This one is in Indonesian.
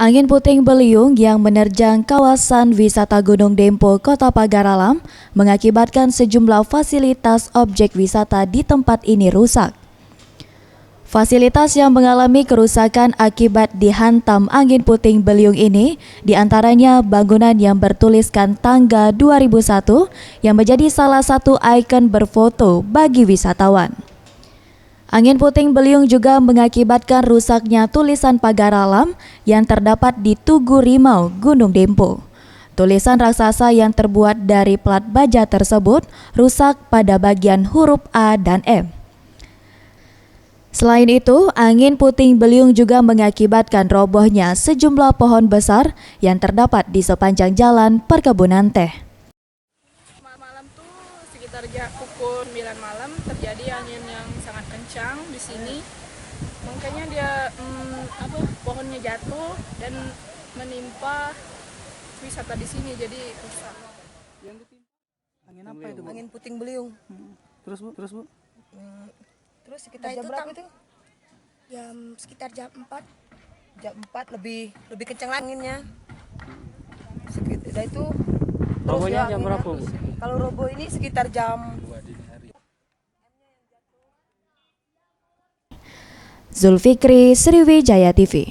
Angin puting beliung yang menerjang kawasan wisata Gunung Dempo, Kota Pagar Alam, mengakibatkan sejumlah fasilitas objek wisata di tempat ini rusak. Fasilitas yang mengalami kerusakan akibat dihantam angin puting beliung ini diantaranya bangunan yang bertuliskan Tangga 2001 yang menjadi salah satu ikon berfoto bagi wisatawan. Angin puting beliung juga mengakibatkan rusaknya tulisan Pagar Alam yang terdapat di Tugu Rimau, Gunung Dempo. Tulisan raksasa yang terbuat dari plat baja tersebut rusak pada bagian huruf A dan M. Selain itu, angin puting beliung juga mengakibatkan robohnya sejumlah pohon besar yang terdapat di sepanjang jalan perkebunan teh. Malam tuh sekitar pukul 9 malam terjadi angin yang sangat kencang di sini. Makanya dia pohonnya jatuh dan menimpa wisata di sini, jadi rusak. Angin apa itu, Bu? Angin puting beliung. Terus Bu? Terus sekitar jam berapa itu? Sekitar jam 4. Jam 4 lebih kencang anginnya. Sekitar itu. Robohnya jam berapa, Bu? Kalau roboh ini sekitar jam Zulfikri, Sriwijaya TV.